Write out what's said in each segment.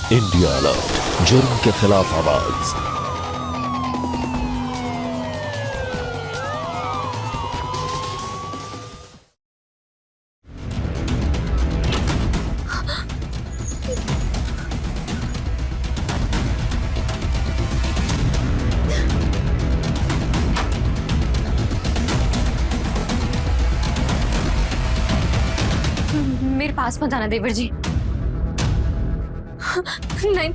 India alert, जुर्म के खिलाफ आवाज। मेरे पास मत आना देवर जी। नहीं।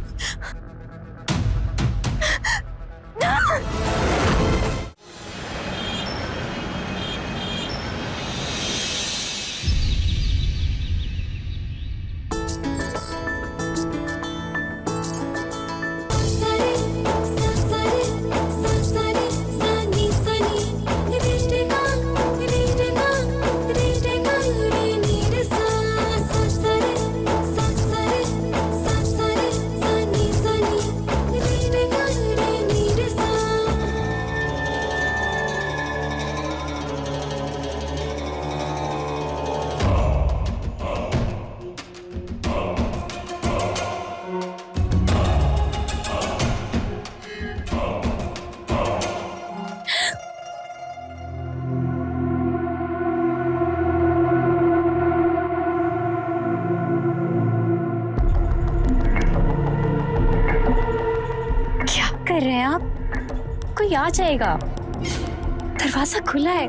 कर रहे हैं आप? कोई आ जाएगा, दरवाजा खुला है।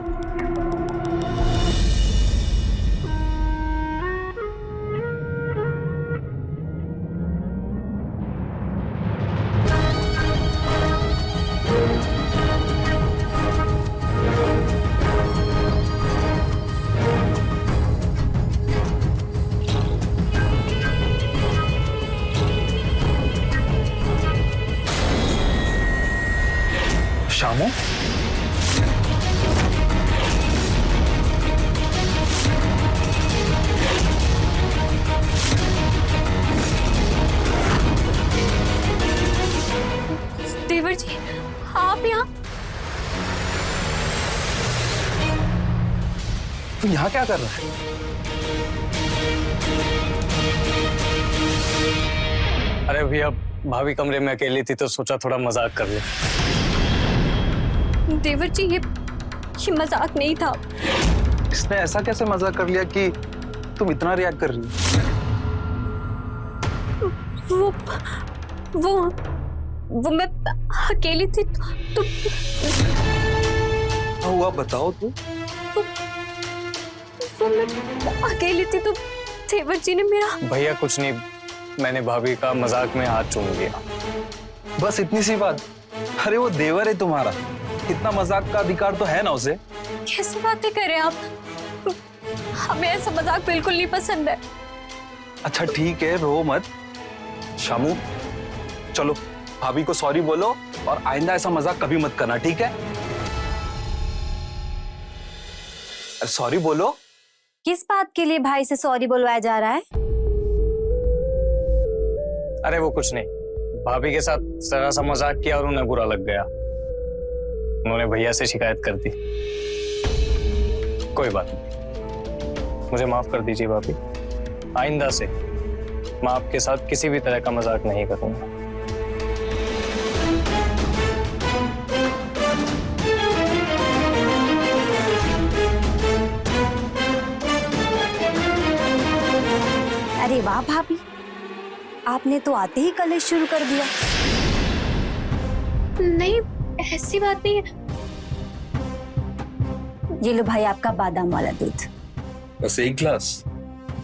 शामू, देवर जी, आप यहाँ? तू यहाँ क्या कर रहा है? अरे भैया, भाभी कमरे में अकेली थी तो सोचा थोड़ा मजाक कर ले। देवर जी, ये मजाक नहीं था। इसने ऐसा कैसे मजाक कर लिया कि तुम इतना रिएक्ट कर रही हो? वो मैं अकेली थी तो क्या हुआ बताओ तू? वो मैं अकेली थी तो देवर जी ने मेरा। भैया कुछ नहीं, मैंने भाभी का मजाक में हाथ चूम लिया। बस इतनी सी बात? अरे वो देवर है तुम्हारा, इतना मजाक का अधिकार तो है ना उसे। कैसी बातें कर रहे हैं आप? हमें ऐसा मजाक बिल्कुल नहीं पसंद है। अच्छा ठीक है, रो मत। शामू चलो भाभी को सॉरी बोलो और आइंदा ऐसा मजाक कभी मत करना, ठीक है? सॉरी बोलो। किस बात के लिए भाई से सॉरी बुलवाया जा रहा है? अरे वो कुछ नहीं, भाभी के साथ जरा सा मजाक किया और उन्हें बुरा लग गया। उन्होंने भैया से शिकायत कर दी। कोई बात नहीं, मुझे माफ कर दीजिए भाभी। आइंदा से मैं आपके साथ किसी भी तरह का मजाक नहीं करूंगा। अरे वाह भाभी, आपने तो आते ही कलेश शुरू कर दिया। नहीं, ऐसी बात नहीं है। ये लो भाई आपका बादाम वाला दूध। बस एक ग्लास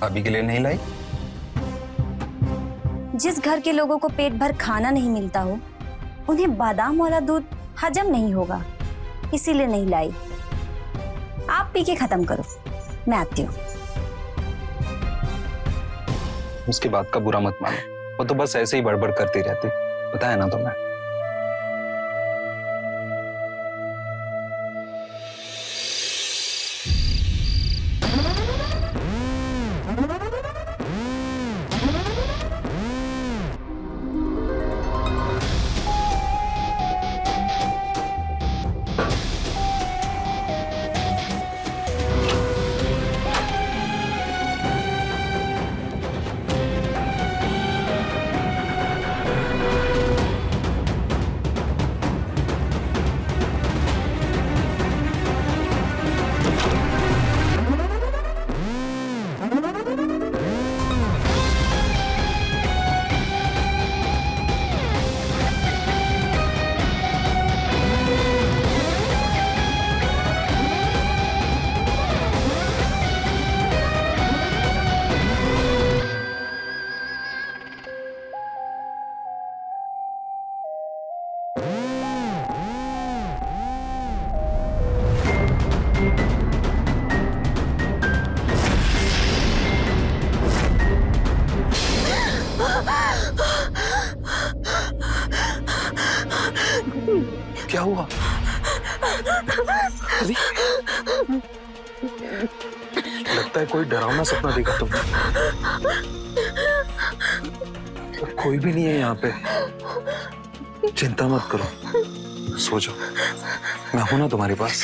भाभी के लिए नहीं लाई? जिस घर के लोगों को पेट भर खाना नहीं मिलता हो, उन्हें बादाम वाला दूध हजम नहीं होगा, इसीलिए नहीं लाई। आप पी के खत्म करो, मैं आती हूँ। उसकी बात का बुरा मत मानो, वो तो बस ऐसे ही बड़बड़ करती रहती, पता है ना तुम्हें। क्या हुआ? अरे, लगता है कोई डरावना सपना देखा तुमने। कोई भी नहीं है यहाँ पे, चिंता मत करो, सो जाओ, मैं हूं ना तुम्हारे पास,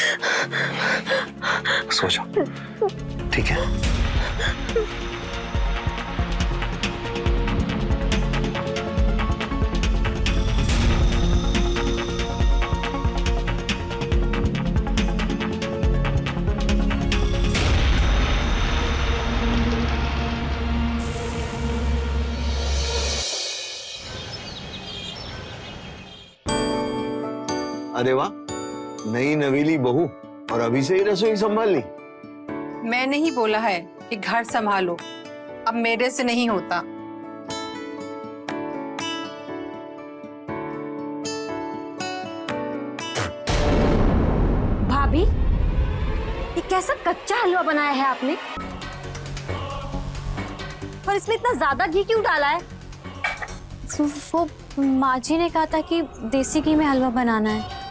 सो जाओ, ठीक है? अरे वाह, नई नवीली बहू और अभी से ही रसोई संभाल ली। मैंने ही बोला है कि घर संभालो, अब मेरे से नहीं होता। भाभी, ये कैसा कच्चा हलवा बनाया है आपने? और इसमें इतना ज्यादा घी क्यों डाला है? वो माँ जी ने कहा था कि देसी घी में हलवा बनाना है।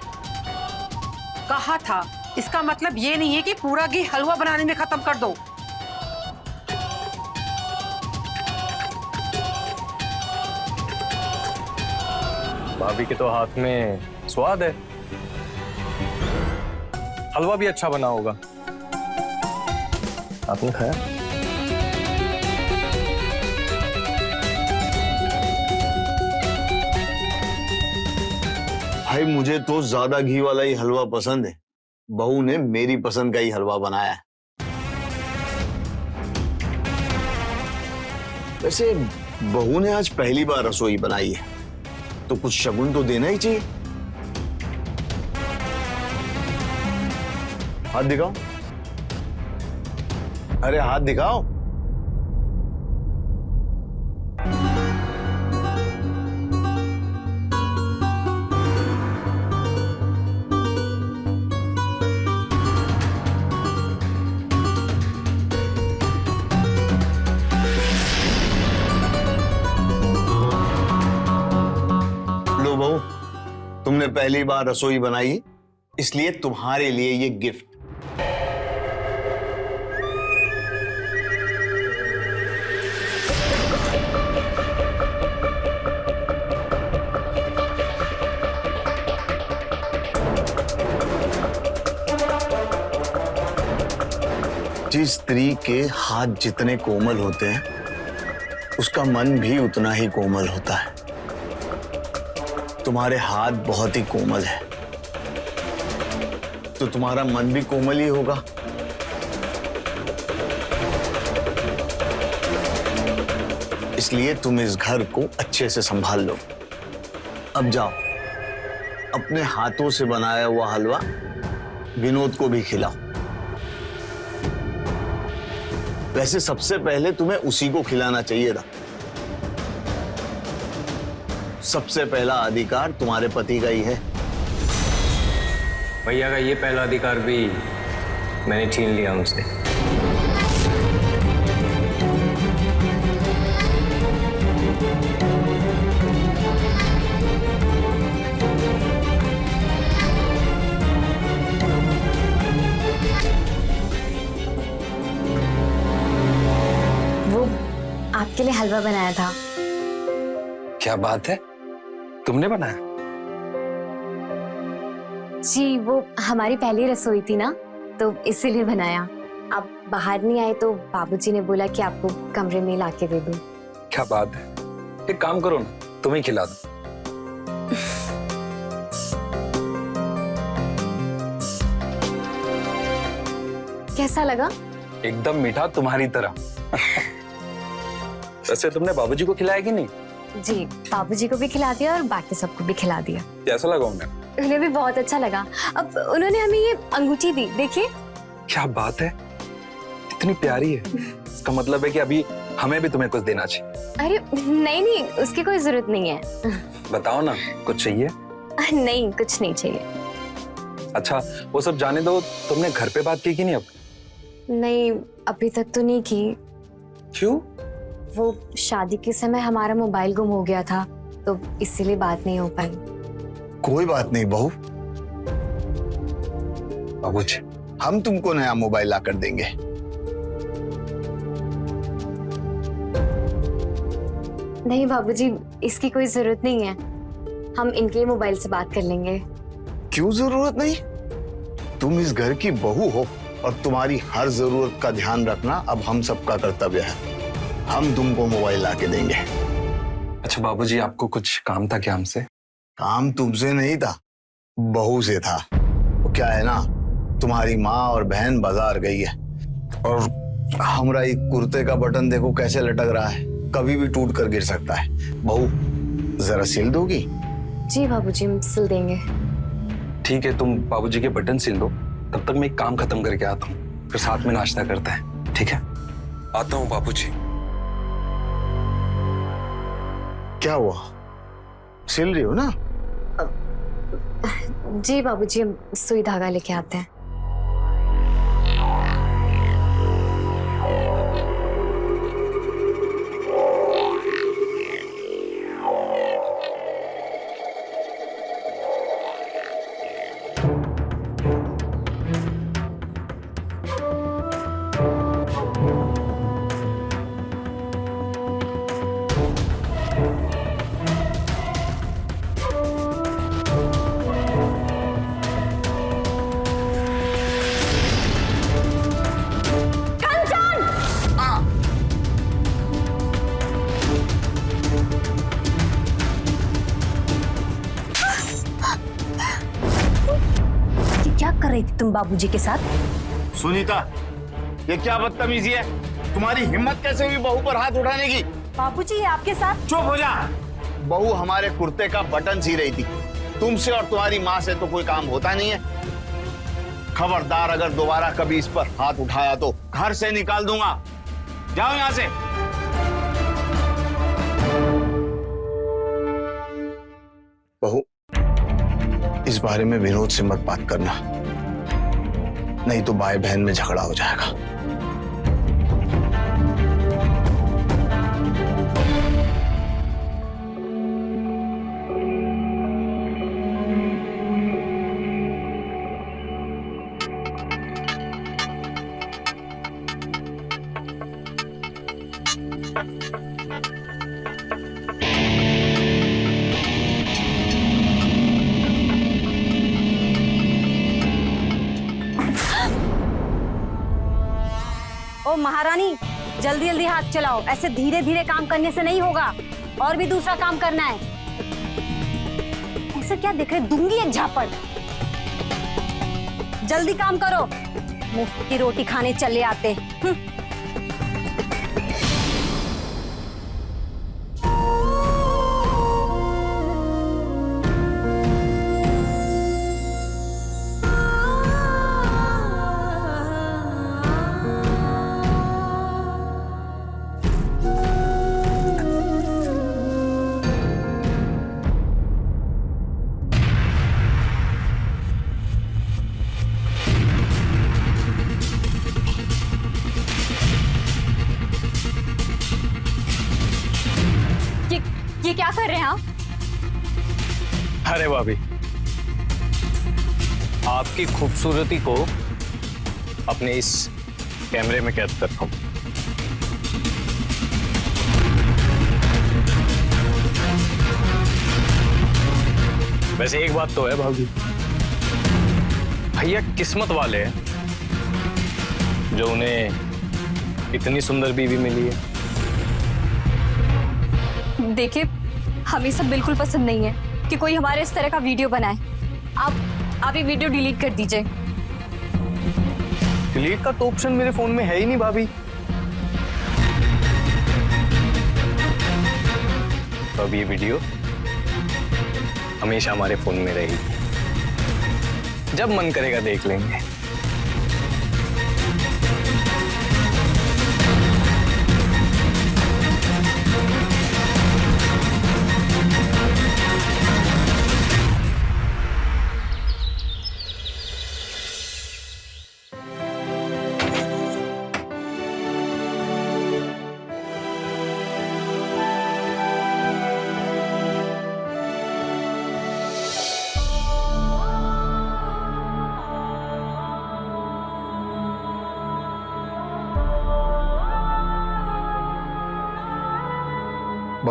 कहा था, इसका मतलब ये नहीं है कि पूरा घी हलवा बनाने में खत्म कर दो। भाभी के तो हाथ में स्वाद है, हलवा भी अच्छा बना होगा। आपने खाया? भाई मुझे तो ज्यादा घी वाला ही हलवा पसंद है। बहू ने मेरी पसंद का ही हलवा बनाया है। वैसे बहू ने आज पहली बार रसोई बनाई है, तो कुछ शगुन तो देना ही चाहिए। हाथ दिखाओ, अरे हाथ दिखाओ। लो बहू, तुमने पहली बार रसोई बनाई, इसलिए तुम्हारे लिए ये गिफ्ट। जिस स्त्री के हाथ जितने कोमल होते हैं, उसका मन भी उतना ही कोमल होता है। तुम्हारे हाथ बहुत ही कोमल है, तो तुम्हारा मन भी कोमल ही होगा। इसलिए तुम इस घर को अच्छे से संभाल लो। अब जाओ, अपने हाथों से बनाया हुआ हलवा विनोद को भी खिलाओ। वैसे सबसे पहले तुम्हें उसी को खिलाना चाहिए था। सबसे पहला अधिकार तुम्हारे पति का ही है। भैया का ये पहला अधिकार भी मैंने छीन लिया उनसे। वो आपके लिए हलवा बनाया था। क्या बात है, तुमने बनाया? जी, वो हमारी पहली रसोई थी ना, तो इसीलिए बनाया। आप बाहर नहीं आए तो बाबूजी ने बोला कि आपको कमरे में ला के दे दूं। क्या बात है, एक काम करो ना, तुम ही खिला दो। कैसा लगा? एकदम मीठा, तुम्हारी तरह। वैसे तुमने बाबूजी को खिलाया कि नहीं? जी, बाबूजी को भी खिला दिया और बाकी सबको भी खिला दिया। कैसा लगा उन्हें? उन्हें भी बहुत अच्छा लगा। अब उन्होंने हमें ये अंगूठी दी, देखिए। क्या बात है, इतनी प्यारी है। इसका मतलब है कि अभी हमें भी तुम्हें कुछ देना चाहिए। अरे नहीं नहीं, उसकी कोई जरूरत नहीं है। बताओ ना, कुछ चाहिए? नहीं, कुछ नहीं चाहिए। अच्छा, वो सब जाने दो, तुमने घर पे बात की कि नहीं अब? नहीं, अभी तक तो नहीं की। क्यों? वो शादी के समय हमारा मोबाइल गुम हो गया था, तो इसीलिए बात नहीं हो पाई। कोई बात नहीं बहू, बाबूजी, हम तुमको नया मोबाइल ला कर देंगे। नहीं बाबूजी, इसकी कोई जरूरत नहीं है, हम इनके मोबाइल से बात कर लेंगे। क्यों जरूरत नहीं? तुम इस घर की बहू हो और तुम्हारी हर जरूरत का ध्यान रखना अब हम सबका कर्तव्य है। हम तुमको मोबाइल ला के देंगे। अच्छा बाबूजी, आपको कुछ काम था क्या हमसे? काम तुमसे नहीं था, बहू से था। वो क्या है ना, तुम्हारी माँ और बहन बाजार गई है और हमारा एक कुर्ते का बटन देखो कैसे लटक रहा है, कभी भी टूट कर गिर सकता है। बहू जरा सिल दोगी? जी बाबूजी, हम सिल देंगे। ठीक है, तुम बाबूजी के बटन सिल दो, तब तक मैं एक काम खत्म करके आता हूँ, फिर साथ में नाश्ता करते हैं। ठीक है, आता हूँ बाबूजी। क्या हुआ, सिल रही हो ना? जी बाबूजी, हम सुई धागा लेके आते हैं। क्या कर रही थी तुम बाबूजी के साथ? सुनीता, ये क्या बदतमीजी है? तुम्हारी हिम्मत कैसे हुई बहू पर हाथ उठाने की? बाबूजी ये आपके साथ? चुप हो जा। बहू हमारे कुर्ते का बटन सी रही थी। तुमसे और तुम्हारी माँ से तो कोई काम होता नहीं है। खबरदार, अगर दोबारा कभी इस पर हाथ उठाया तो घर से निकाल दूंगा। जाओ यहां से। बहू, इस बारे में विनोद से मत बात करना, नहीं तो भाई बहन में झगड़ा हो जाएगा। ओ महारानी, जल्दी जल्दी हाथ चलाओ, ऐसे धीरे धीरे काम करने से नहीं होगा, और भी दूसरा काम करना है। ऐसे क्या देख रहे, दूंगी एक झापड़। जल्दी काम करो, मुफ्त की रोटी खाने चले आते। ये क्या कर रहे हैं आप? अरे भाभी, आपकी खूबसूरती को अपने इस कैमरे में कैद करता हूं। वैसे एक बात तो है भाभी, भैया किस्मत वाले हैं जो उन्हें इतनी सुंदर बीवी मिली है। देखिए, हमें सब बिल्कुल पसंद नहीं है कि कोई हमारे इस तरह का वीडियो बनाए। आप ये वीडियो डिलीट कर दीजिए। डिलीट का तो ऑप्शन मेरे फोन में है ही नहीं भाभी। तो अब ये वीडियो हमेशा हमारे फोन में रहेगी, जब मन करेगा देख लेंगे।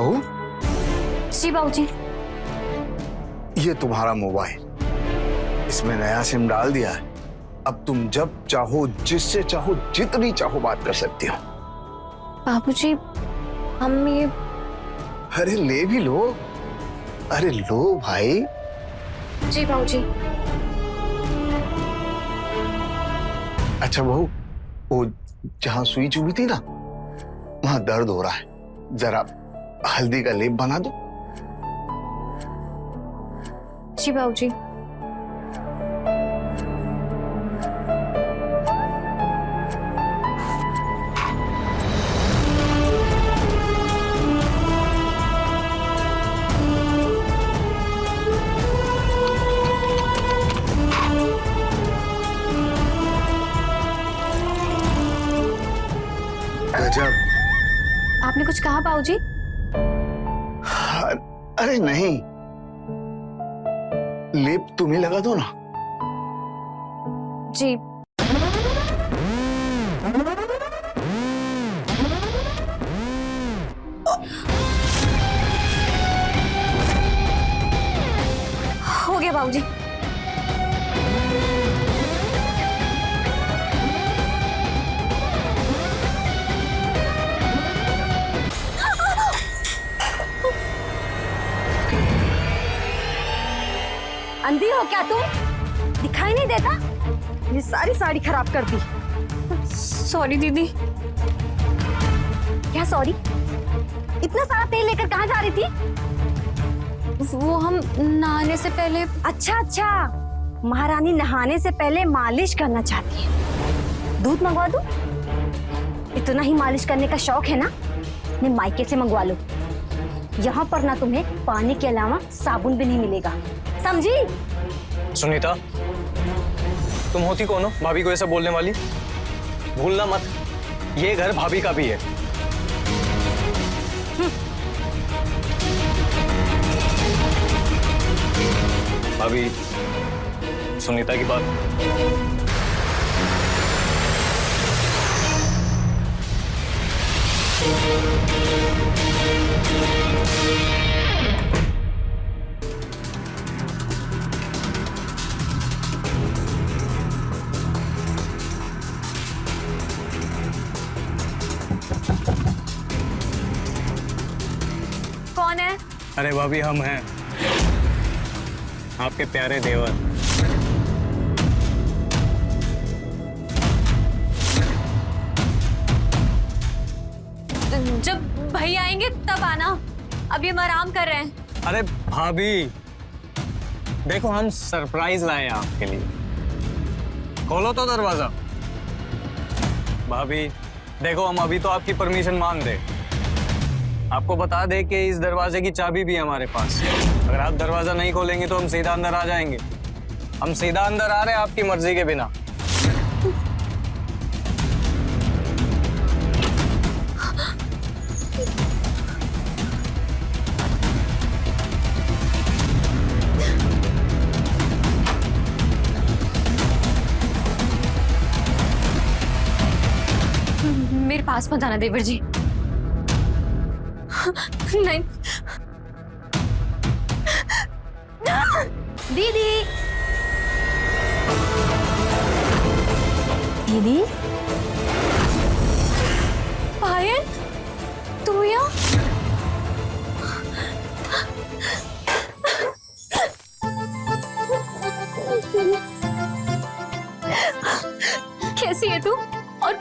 बहू, जी बाबूजी। ये तुम्हारा मोबाइल, इसमें नया सिम डाल दिया है। अब तुम जब चाहो, जिससे चाहो, जितनी चाहो बात कर सकती हो। बाबूजी हम ये अरे ले भी लो, अरे लो भाई। जी बाबूजी। अच्छा बहू, वो जहां सुई चुभी थी ना, वहां दर्द हो रहा है, जरा हल्दी का लेप बना दो। जी बाबूजी। गजब। आपने कुछ कहा बाबूजी? अरे नहीं, लेप तुम्हें लगा दो ना। जी। हो गया बाबूजी। अंधी हो क्या तुम? दिखाई नहीं देता? ये सारी साड़ी खराब कर दी। सॉरी दीदी। क्या सॉरी? इतना सारा तेल लेकर कहाँ जा रही थी? वो हम नहाने से पहले। अच्छा अच्छा, महारानी नहाने से पहले मालिश करना चाहती है। दूध मंगवा दूं? इतना ही मालिश करने का शौक है ना? अपने मायके से मंगवा लो। यहाँ पर ना तुम्हें पानी के अलावा साबुन भी नहीं मिलेगा, समझी? सुनीता, तुम होती कौन हो भाभी को ऐसा बोलने वाली? भूलना मत, ये घर भाभी का भी है। भाभी, सुनीता की बात। कौन है? अरे भाभी, हम हैं आपके प्यारे देवर। जब भैया आएंगे तब आना, अभी हम आराम कर रहे हैं। अरे भाभी, देखो हम सरप्राइज लाए हैं आपके लिए। खोलो तो दरवाजा। भाभी देखो, हम अभी तो आपकी परमिशन मांग रहे। आपको बता दे कि इस दरवाजे की चाबी भी है हमारे पास। अगर आप दरवाजा नहीं खोलेंगे तो हम सीधा अंदर आ जाएंगे। हम सीधा अंदर आ रहे हैं आपकी मर्जी के बिना। मेरे पास मत आना देवर जी। नहीं। दीदी, दीदी, पायल, तू यहाँ? कैसी है तू? और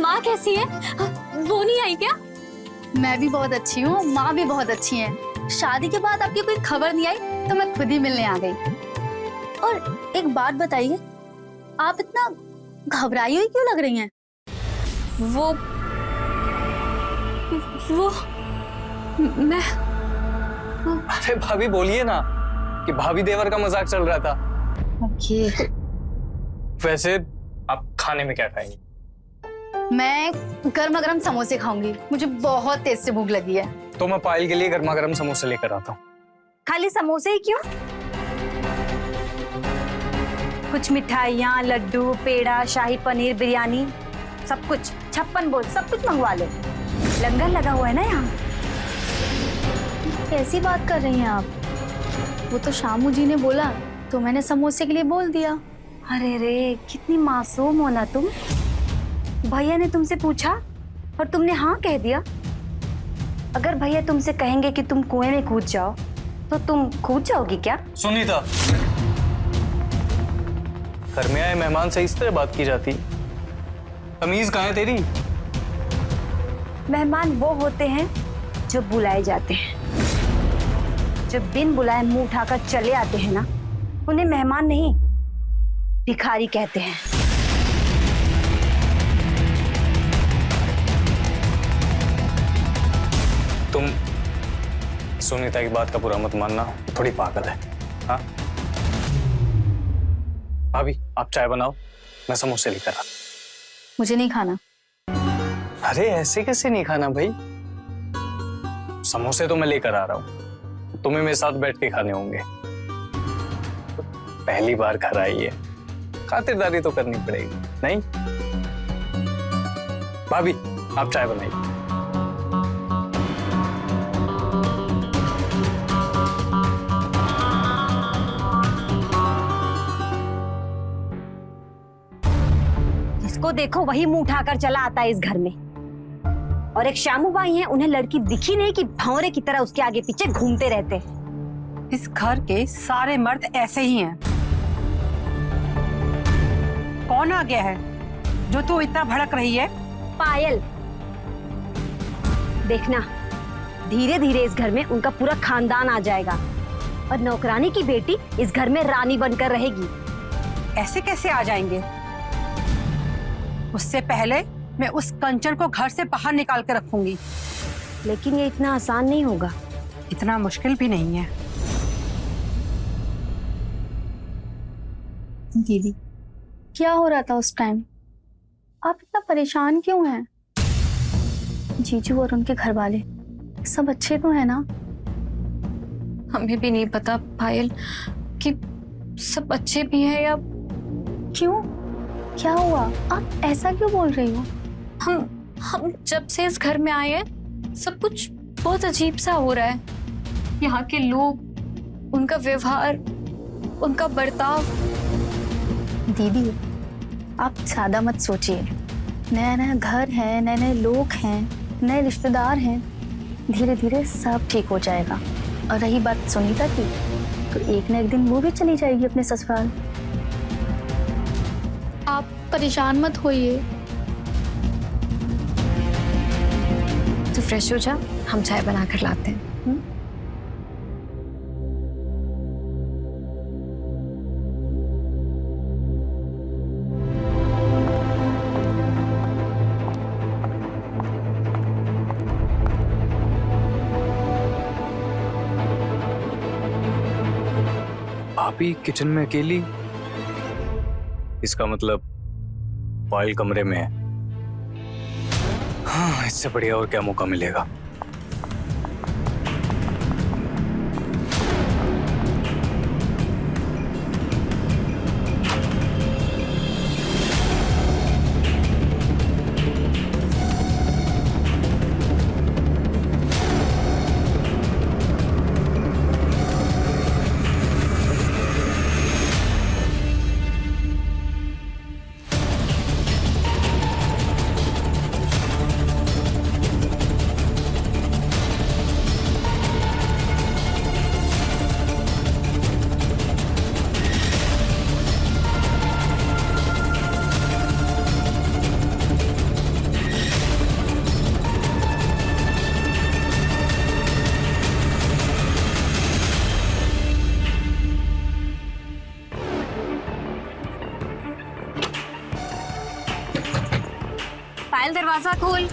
माँ कैसी है? वो नहीं आई क्या? मैं भी बहुत अच्छी हूँ, माँ भी बहुत अच्छी है। शादी के बाद आपकी कोई खबर नहीं आई तो मैं खुद ही मिलने आ गई। और एक बात बताइए, आप इतना घबराई हुई क्यों लग रही हैं? मैं अरे भाभी बोलिए ना कि भाभी देवर का मजाक चल रहा था। ओके। वैसे आप खाने में क्या खाएंगे? मैं गर्मा गर्म समोसे खाऊंगी, मुझे बहुत तेज से भूख लगी है। तो मैं पायल के लिए गर्मा गर्म समोसे लेकर आता हूँ। खाली समोसे ही क्यों? कुछ मिठाइयाँ, लड्डू, पेड़ा, शाही पनीर, बिरयानी, सब कुछ, 56 बोल, सब कुछ मंगवा लो। लंगर लगा हुआ है ना यहाँ। कैसी बात कर रही हैं आप? वो तो शामू जी ने बोला तो मैंने समोसे के लिए बोल दिया। अरे रे, कितनी मासूम हो ना तुम। भैया ने तुमसे पूछा और तुमने हाँ कह दिया। अगर भैया तुमसे कहेंगे कि तुम कुएं में कूद जाओ तो तुम कूद जाओगी क्या? सुनीता, घर में आए मेहमान से इस तरह बात की जाती? तमीज कहाँ है तेरी? मेहमान वो होते हैं जो बुलाए जाते हैं। जब बिन बुलाए मुंह उठाकर चले आते हैं ना, उन्हें मेहमान नहीं भिखारी कहते हैं। तुम सुनीता की बात का बुरा मत मानना, थोड़ी पागल है। हाँ भाभी, आप चाय बनाओ, मैं समोसे लेकर आता। मुझे नहीं खाना। अरे ऐसे कैसे नहीं खाना भाई? समोसे तो मैं लेकर आ रहा हूँ, तुम्हें मेरे साथ बैठ के खाने होंगे। पहली बार घर आई है, खातिरदारी तो करनी पड़ेगी नहीं? भाभी, आप चाय बनाइए। जिसको देखो वही मुंह उठाकर चला आता है इस घर में। और एक शामू बाई है, उन्हें लड़की दिखी नहीं कि भंवरे की तरह उसके आगे पीछे घूमते रहते हैं। इस घर के सारे मर्द ऐसे ही हैं। कौन आ गया है जो तू इतना भड़क रही है? पायल, देखना धीरे धीरे इस घर में उनका पूरा खानदान आ जाएगा और नौकरानी की बेटी इस घर में रानी बनकर रहेगी। ऐसे कैसे आ जाएंगे? उससे पहले मैं उस कंचन को घर से बाहर निकाल के रखूंगी। लेकिन ये इतना आसान नहीं होगा। इतना मुश्किल भी नहीं है। दीदी, क्या हो रहा था उस टाइम? आप इतना परेशान क्यों हैं? जीजू और उनके घर वाले सब अच्छे तो हैं ना? हमें भी नहीं पता पायल कि सब अच्छे भी हैं या क्यों? क्या हुआ? आप ऐसा क्यों बोल रही हो? हम जब से इस घर में आए हैं सब कुछ बहुत अजीब सा हो रहा है। यहाँ के लोग, उनका व्यवहार, उनका बर्ताव। दीदी, आप ज्यादा मत सोचिए। नया नया घर है, नए नए लोग हैं, नए रिश्तेदार हैं। धीरे धीरे सब ठीक हो जाएगा। और रही बात सुनीता की, तो एक न एक दिन वो भी चली जाएगी अपने ससुराल। आप परेशान मत होइए। तो फ्रेश हो जा, हम चाय बना कर लाते हैं। भाभी किचन में अकेली? इसका मतलब पायल कमरे में है। हाँ, इससे बढ़िया और क्या मौका मिलेगा? पायल, दरवाजा खोल।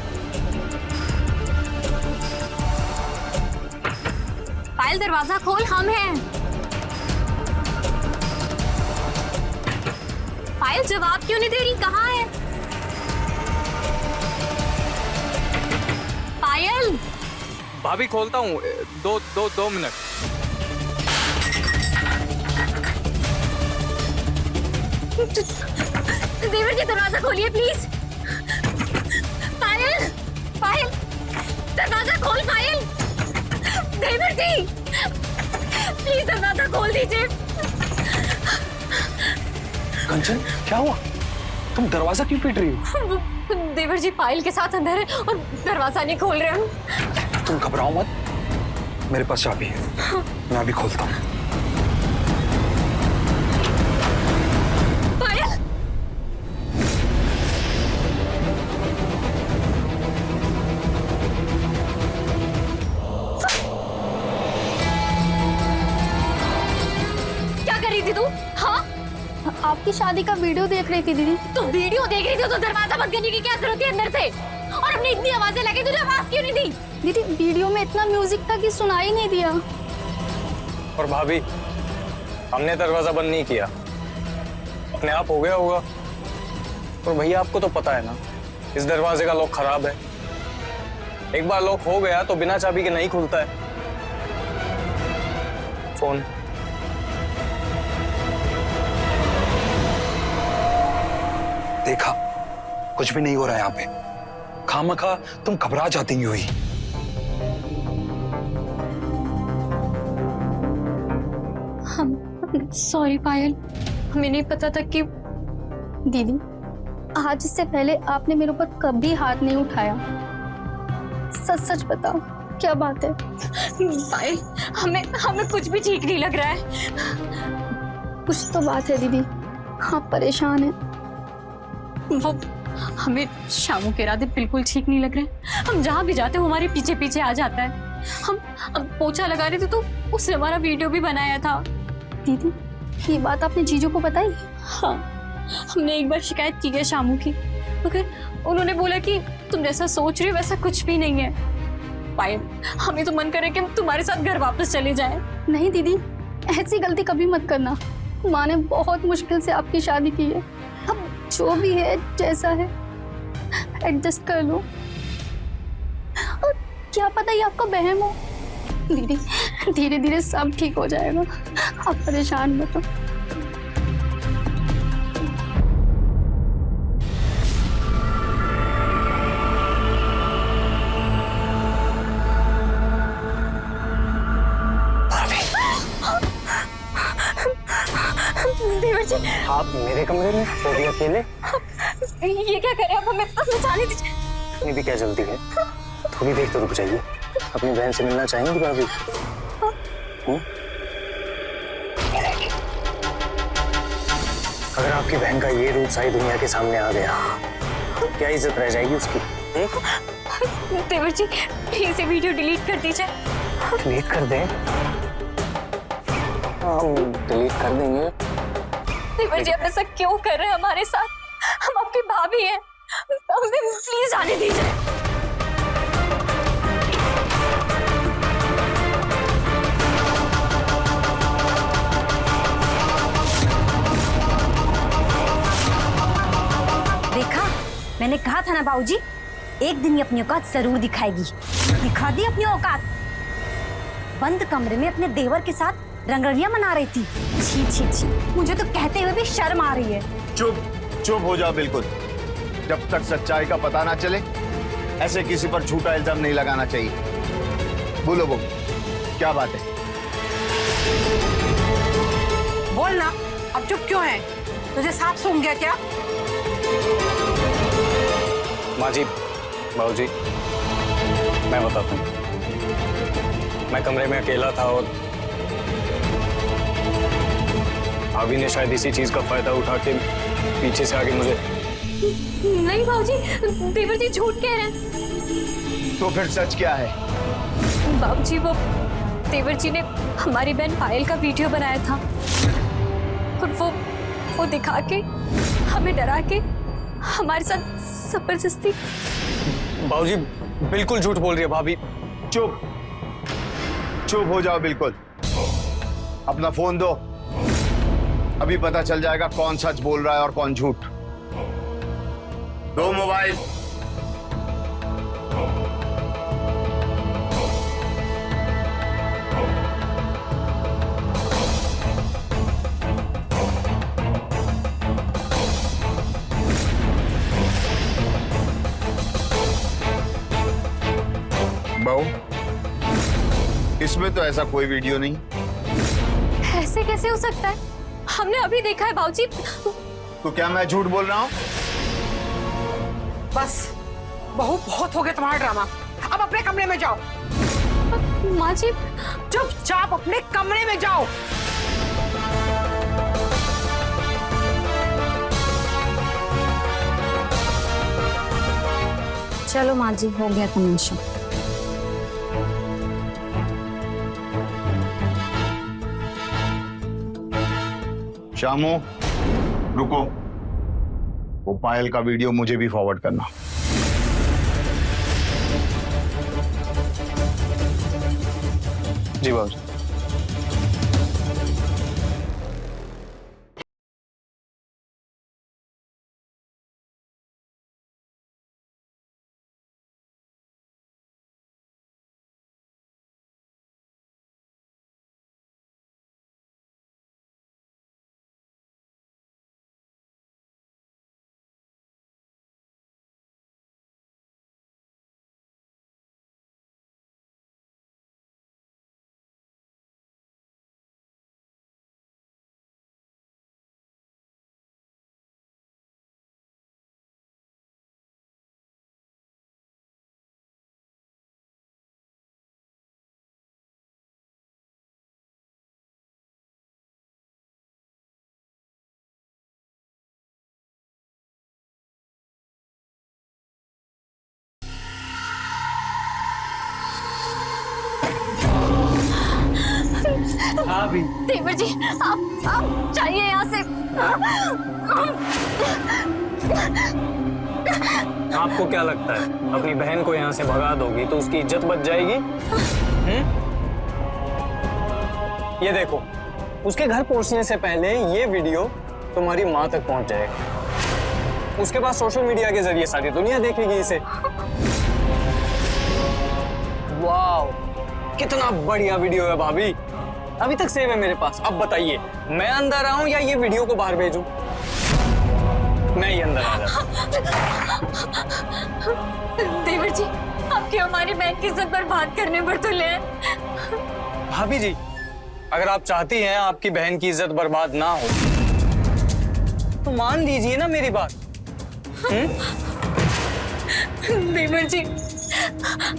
पायल, दरवाजा खोल, हम हैं। पायल, जवाब क्यों नहीं दे रही? कहाँ है पायल? भाभी खोलता हूँ, दो मिनट। देवर जी, दरवाजा खोलिए प्लीज। पायल, पायल, दरवाजा खोल पायल। देवर जी, प्लीज दरवाजा खोल दीजिए। कंचन, क्या हुआ? तुम दरवाजा क्यों पीट रही हो? देवर जी पायल के साथ अंदर है और दरवाजा नहीं खोल रहे हम। तुम घबराओ मत, मेरे पास चाबी है, मैं अभी खोलता हूँ। पायल, क्या कर रही थी तू? हाँ, आपकी शादी का वीडियो देख रही थी दीदी। तू वीडियो देख रही थी तो दरवाजा बंद करने की क्या जरूरत है अंदर से? और हमने इतनी आवाजें लगी, तुझे आवाज क्यों नहीं दी? दीदी वीडियो में इतना म्यूजिक था कि सुनाई नहीं दिया। और भाभी, हमने दरवाजा बंद नहीं किया, अपने आप हो गया होगा। और भैया आपको तो पता है ना, इस दरवाजे का लॉक खराब है। एक बार लॉक हो गया तो बिना चाबी के नहीं खुलता है। फोन देखा, कुछ भी नहीं हो रहा है यहाँ पे। खामखा तुम घबरा जाती हुई। हम सॉरी पायल, हमें नहीं पता था कि दीदी आज इससे पहले आपने मेरे ऊपर कभी हाथ नहीं उठाया। सच सच बताओ क्या बात है? पायल, हमें हमें कुछ भी ठीक नहीं लग रहा है। कुछ तो बात है दीदी, आप परेशान हैं। वो हमें शामू के इरादे बिल्कुल ठीक नहीं लग रहे। हम जहाँ भी जाते हैं वो हमारे पीछे पीछे आ जाता है। हम पोछा लगा रहे थे तो उसने हमारा वीडियो भी बनाया था। दीदी ये बात आपने जीजू को बताई? हाँ, हमने एक बार शिकायत की है शामू की, मगर उन्होंने बोला कि तुम जैसा सोच रही हो वैसा कुछ भी नहीं है। पायल, हमें तो मन करे कि हम तुम्हारे साथ घर वापस चले जाएं। नहीं दीदी, ऐसी गलती कभी मत करना। माँ ने बहुत मुश्किल से आपकी शादी की है। अब जो भी है जैसा है एडजस्ट कर लो। और क्या पता ये आपका बहम हो। दीदी धीरे धीरे सब ठीक हो जाएगा, आप परेशान मत हो। देवर जी, आप मेरे कमरे में, वो भी अकेले? ये क्या करे? अब हमें जाने दीजिए। इतनी भी क्या जल्दी है? थोड़ी देर तो रुक जाइए। अपनी बहन से मिलना चाहेंगी भाभी? ये देखिए, अगर आपकी बहन का ये रूप सारी दुनिया के सामने आ गया, क्या इज्जत रह जाएगी उसकी? देवर जी प्लीज ये वीडियो डिलीट कर दीजिए। डिलीट कर दें? हम डिलीट कर देंगे। देवर जी आप ऐसा क्यों कर रहे हैं हमारे साथ? हम आपकी भाभी हैं, हमें प्लीज आने दीजिए। देखा, मैंने कहा था ना बाबूजी, एक दिन ये अपनी औकात जरूर दिखाएगी। दिखा दी अपनी औकात। बंद कमरे में अपने देवर के साथ रंगरलियां मना रही थी। छी छी छी, मुझे तो कहते हुए भी शर्म आ रही है। चुप चुप हो जाओ बिल्कुल। जब तक सच्चाई का पता ना चले ऐसे किसी पर झूठा इल्जाम नहीं लगाना चाहिए। बोलो वो क्या बात है? बोल ना, अब चुप क्यों है? तुझे सांप सूंघ गया क्या? माँ जी, बाबू जी, मैं बताता हूँ। मैं कमरे में अकेला था और भाभी ने शायद इसी चीज का फायदा उठा के पीछे से आके मुझे। नहीं बाबूजी, देवर जी झूठ कह रहे हैं। तो फिर सच क्या है? बाबूजी वो देवर जी ने हमारी बहन पायल का वीडियो बनाया था और वो दिखा के हमें डरा के हमारे साथ जबरदस्ती। बाबूजी बिल्कुल झूठ बोल रही है भाभी। चुप चुप हो जाओ बिल्कुल। अपना फोन दो, अभी पता चल जाएगा कौन सच बोल रहा है और कौन झूठ। दो मोबाइल। बहू, इसमें तो ऐसा कोई वीडियो नहीं। ऐसे कैसे हो सकता है? हमने अभी देखा है बाबूजी। तो क्या मैं झूठ बोल रहा हूँ? बस बहू, बहुत हो गया तुम्हारा ड्रामा। अब अपने कमरे में जाओ। माँ जी, चुपचाप अपने कमरे में जाओ। चलो माँ जी, हो गया तमाशा। शामू, रुको, वो पायल का वीडियो मुझे भी फॉरवर्ड करना। जी बाबूजी। हाँ भी देवर जी, आप जाइए यहाँ से। आपको क्या लगता है अपनी बहन को यहाँ से भगा दोगी तो उसकी इज्जत बच जाएगी? ये देखो, उसके घर पहुंचने से पहले ये वीडियो तुम्हारी माँ तक पहुंच जाएगा। उसके बाद सोशल मीडिया के जरिए सारी दुनिया देखेगी इसे। वाह, कितना बढ़िया वीडियो है भाभी, अभी तक सेव है मेरे पास। अब बताइए, मैं अंदर आऊं या ये वीडियो को बाहर भेजूं? मैं ही अंदर आ जाता। देवर जी, आपके हमारी बहन की इज्जत बर्बाद करने पर तुले हैं। भाभी जी, अगर आप चाहती हैं आपकी बहन की इज्जत बर्बाद ना हो तो मान लीजिए ना मेरी बात। देवर जी,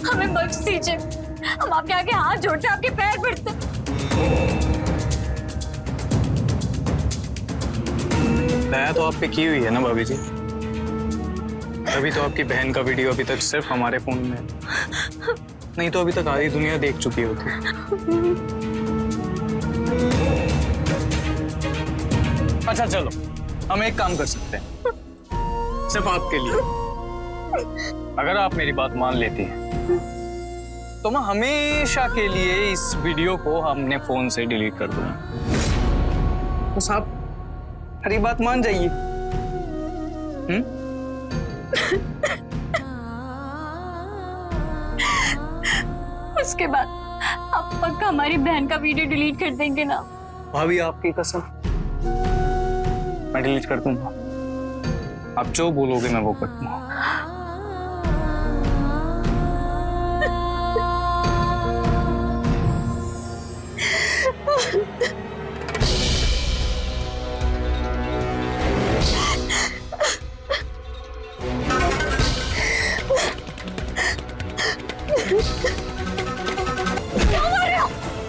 हमें बख्श दीजिए, हम आपके आगे हाथ जोड़ते, आपके पैर पड़ते। दया तो आप पे की हुई है ना भाभी जी, अभी तो आपकी बहन का वीडियो अभी तक सिर्फ हमारे फोन में है, नहीं तो अभी तक आधी दुनिया देख चुकी होती। अच्छा चलो, हम एक काम कर सकते हैं सिर्फ आपके लिए। अगर आप मेरी बात मान लेती हैं तो मैं हमेशा के लिए इस वीडियो को अपने फोन से डिलीट कर दूंगा। बस आप हरी बात मान जाइए। उसके बाद आप पक्का हमारी बहन का वीडियो डिलीट कर देंगे ना? भाभी आपकी कसम, मैं डिलीट कर दूंगा। आप जो बोलोगे मैं वो कर दूंगा।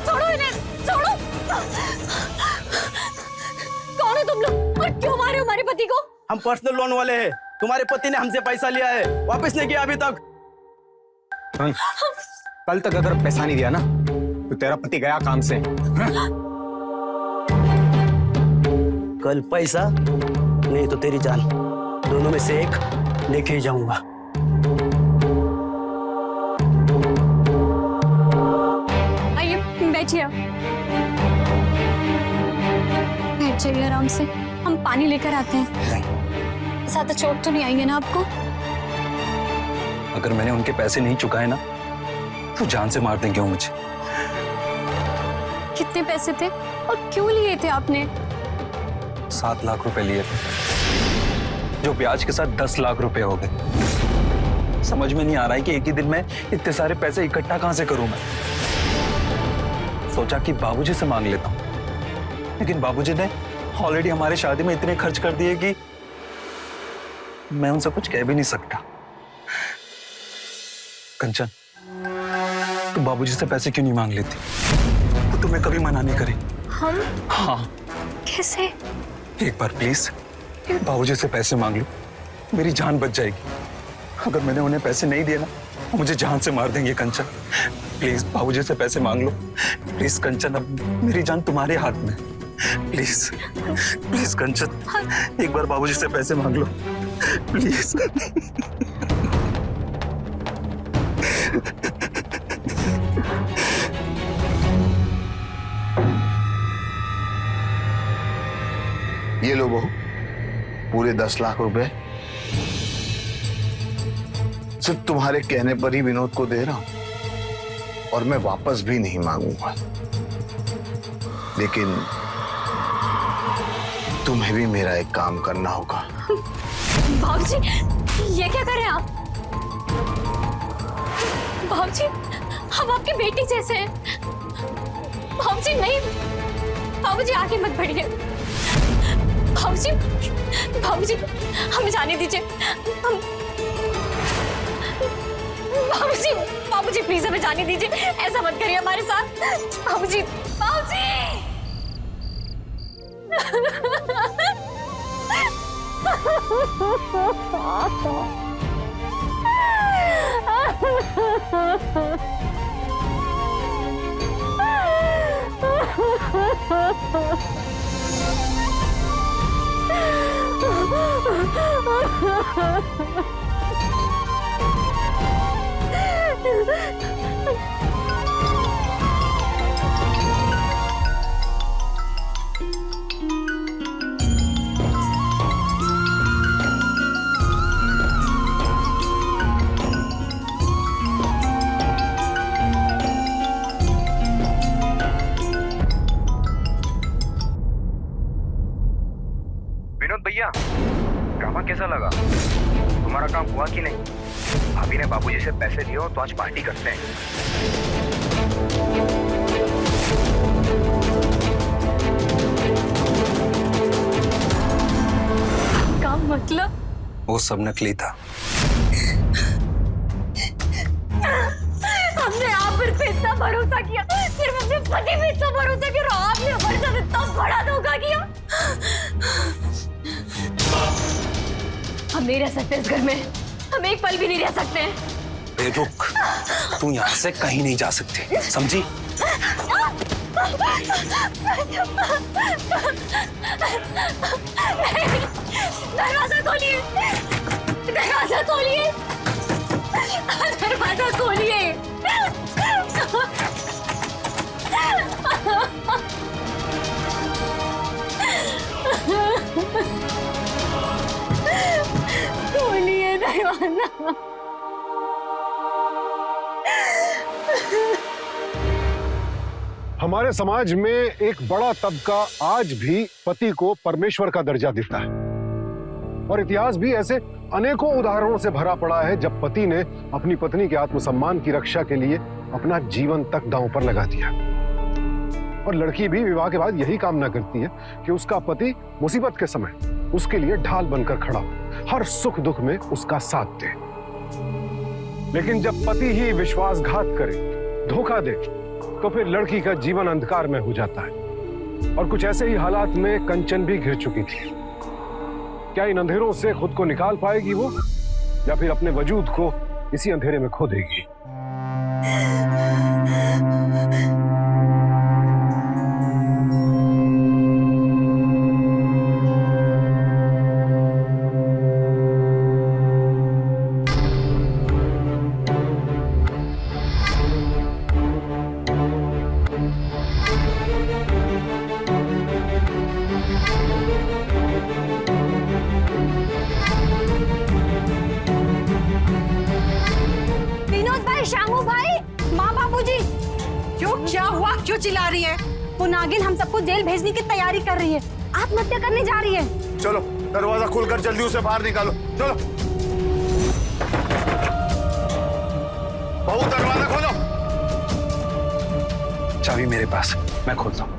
छोड़ो इन्हें, छोड़ो। कौन हो तुम लोग और क्यों मारे हमारे पति को? हम पर्सनल लोन वाले हैं। तुम्हारे पति ने हमसे पैसा लिया है, वापस नहीं किया अभी तक। कल तक अगर पैसा नहीं दिया ना तो तेरा पति गया काम से। कल पैसा नहीं तो तेरी जान, दोनों में से एक लेके ही जाऊंगा। आइए बैठिए, बैठ जाइए आराम से, हम पानी लेकर आते हैं। ज्यादा चोट तो नहीं आएंगे ना आपको? अगर मैंने उनके पैसे नहीं चुकाए ना तो जान से मार देंगे वो मुझे। कितने पैसे थे और क्यों लिए थे आपने? 7 लाख रुपए लिए थे, जो ब्याज के साथ 10 लाख रुपए हो गए। समझ में नहीं आ रहा है कि एक ही दिन में इतने सारे पैसे इकट्ठा कहां से करूं मैं। सोचा कि बाबूजी से मांग लेता हूं, लेकिन बाबूजी ने ऑलरेडी हमारी शादी में इतने खर्च कर दिए कि मैं उनसे कुछ कह भी नहीं सकता। कंचन, तू बाबूजी से पैसे क्यों नहीं मांग लेती? वो तुम्हें कभी मना नहीं करे। हम? हाँ, कैसे? एक बार प्लीज बाबूजी से पैसे मांग लो, मेरी जान बच जाएगी। अगर मैंने उन्हें पैसे नहीं दिए ना, वो मुझे जान से मार देंगे। कंचन प्लीज बाबूजी से पैसे मांग लो, प्लीज कंचन, अब मेरी जान तुम्हारे हाथ में। प्लीज प्लीज कंचन, एक बार बाबूजी से पैसे मांग लो प्लीज। ये लो बहू, पूरे 10 लाख रुपए सिर्फ तुम्हारे कहने पर ही विनोद को दे रहा हूं, और मैं वापस भी नहीं मांगूंगा। लेकिन तुम्हें भी मेरा एक काम करना होगा। बाबूजी, ये क्या कर रहे हैं आप? बाबूजी, हम आपकी बेटी जैसे हैं। बाबूजी नहीं, बाबूजी आगे मत बढ़िए। बाबूजी, बाबूजी हमें जाने दीजिए। बाबूजी, बाबूजी प्लीज हमें जाने दीजिए, ऐसा मत करिए हमारे साथ। बाबूजी, बाबूजी। विनोद भैया, ड्रामा कैसा लगा? तुम्हारा काम हुआ कि नहीं? भाभी ने बाबूजी से पैसे दिए हो तो आज पार्टी करते हैं। क्या मतलब? वो सब नकली था। हमने आप पर इतना भरोसा किया, सिर्फ अपने पति पे इतना भरोसा किया, और आपने हमारे साथ इतना बड़ा धोखा किया। हम नहीं रह सकते इस घर में, हम एक पल भी नहीं रह सकते। रुक, तू यहाँ से कहीं नहीं जा सकती, समझी? दरवाजा खोलिए, दरवाजा खोलिए, दरवाजा खोलिए। खोलिए दरवाजा। हमारे समाज में एक बड़ा तबका आज भी पति को परमेश्वर का दर्जा देता है, और इतिहास भी ऐसे अनेकों उदाहरणों से भरा पड़ा है जब पति ने अपनी पत्नी के आत्मसम्मान की रक्षा के लिए अपना जीवन तक दांव पर लगा दिया। और लड़की भी विवाह के बाद यही कामना करती है कि उसका पति मुसीबत के समय उसके लिए ढाल बनकर खड़ा हो, हर सुख दुख में उसका साथ दे। लेकिन जब पति ही विश्वासघात करे, धोखा दे, तो फिर लड़की का जीवन अंधकार में हो जाता है। और कुछ ऐसे ही हालात में कंचन भी घिर चुकी थी। क्या इन अंधेरों से खुद को निकाल पाएगी वो, या फिर अपने वजूद को इसी अंधेरे में खो देगी? शामू भाई, माँ बाबूजी, क्यों, क्या हुआ? क्यों चिल्ला रही है? वो नागिन हम सबको जेल भेजने की तैयारी कर रही है, आत्महत्या करने जा रही है। चलो दरवाजा खोलकर जल्दी उसे बाहर निकालो, चलो। बहू दरवाजा खोलो। चाबी मेरे पास, मैं खोलता हूँ।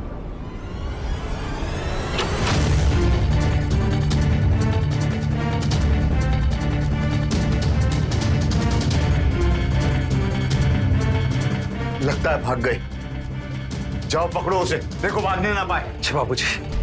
लगता है भाग गई। जाओ पकड़ो उसे, देखो भागने ना पाए। अच्छा बाबूजी।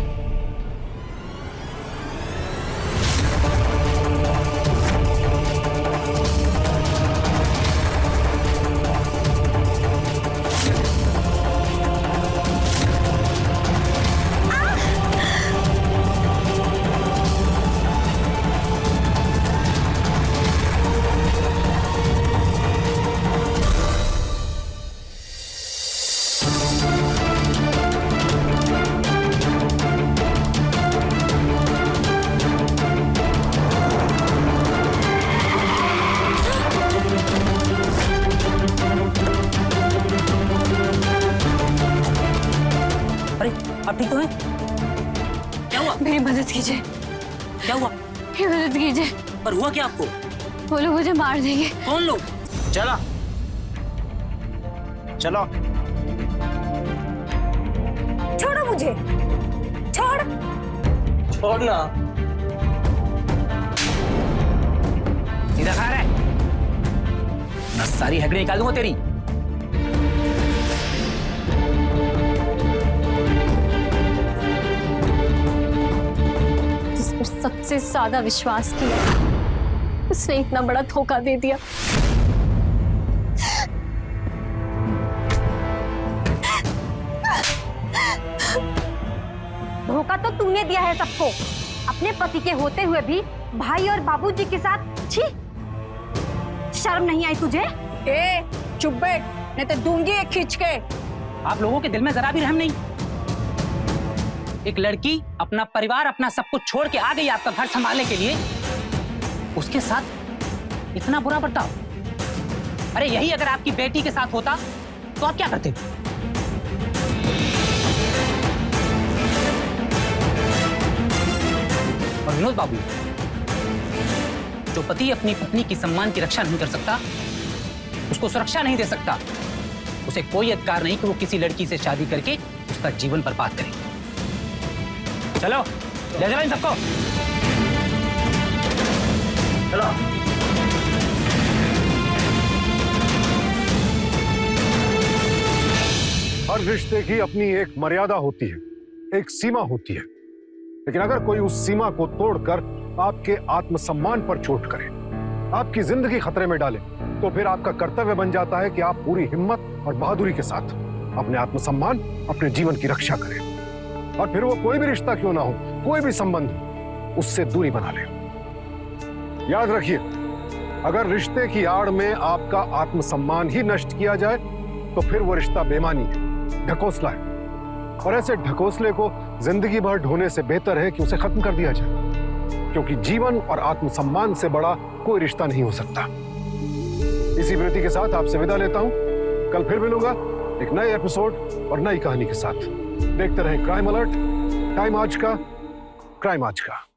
आप ठीक तो हैं? क्या हुआ? मेरी मदद कीजिए, क्या हुआ? मेरी मदद कीजिए। पर हुआ क्या आपको? वो लोग मुझे मार देंगे। कौन लोग? चला चलो। छोड़ो मुझे, छोड़। छोड़ना। सीधा खा रहा है ना, सारी हड्डी निकाल दूंगा तेरी। जिस पर सबसे ज्यादा विश्वास किया, उसने इतना बड़ा धोखा दे दिया। धोखा तो तुमने दिया है सबको, अपने पति के होते हुए भी भाई और बाबूजी के साथ। छी, शर्म नहीं आई तुझे? ए, चुप बैठ, नहीं तो दूंगी एक खींच के। आप लोगों के दिल में जरा भी रहम नहीं। एक लड़की अपना परिवार, अपना सब कुछ छोड़ के आ गई आपका घर संभालने के लिए, उसके साथ इतना बुरा बर्ताव। अरे यही अगर आपकी बेटी के साथ होता तो आप क्या करते? और विनोद बाबू, जो पति अपनी पत्नी की सम्मान की रक्षा नहीं कर सकता, उसको सुरक्षा नहीं दे सकता, उसे कोई अधिकार नहीं कि वो किसी लड़की से शादी करके उसका जीवन बर्बाद करे। चलो ले चलो इन सबको, चलो। हर रिश्ते की अपनी एक मर्यादा होती है, एक सीमा होती है, लेकिन अगर कोई उस सीमा को तोड़कर आपके आत्मसम्मान पर चोट करे, आपकी जिंदगी खतरे में डाले, तो फिर आपका कर्तव्य बन जाता है कि आप पूरी हिम्मत और बहादुरी के साथ अपने आत्मसम्मान, अपने जीवन की रक्षा करें। और फिर वो कोई भी रिश्ता क्यों ना हो, कोई भी संबंध, उससे दूरी बना ले। याद रखिए, अगर रिश्ते की आड़ में आपका आत्मसम्मान ही नष्ट किया जाए तो फिर वो रिश्ता बेईमानी है, ढकोसला है, और ऐसे ढकोसले को जिंदगी भर ढोने से बेहतर है कि उसे खत्म कर दिया जाए, क्योंकि जीवन और आत्मसम्मान से बड़ा कोई रिश्ता नहीं हो सकता। इसी वृत्ति के साथ आपसे विदा लेता हूं। कल फिर मिलूंगा एक नए एपिसोड और नई कहानी के साथ। देखते रहें क्राइम अलर्ट, टाइम आज का, क्राइम आज का।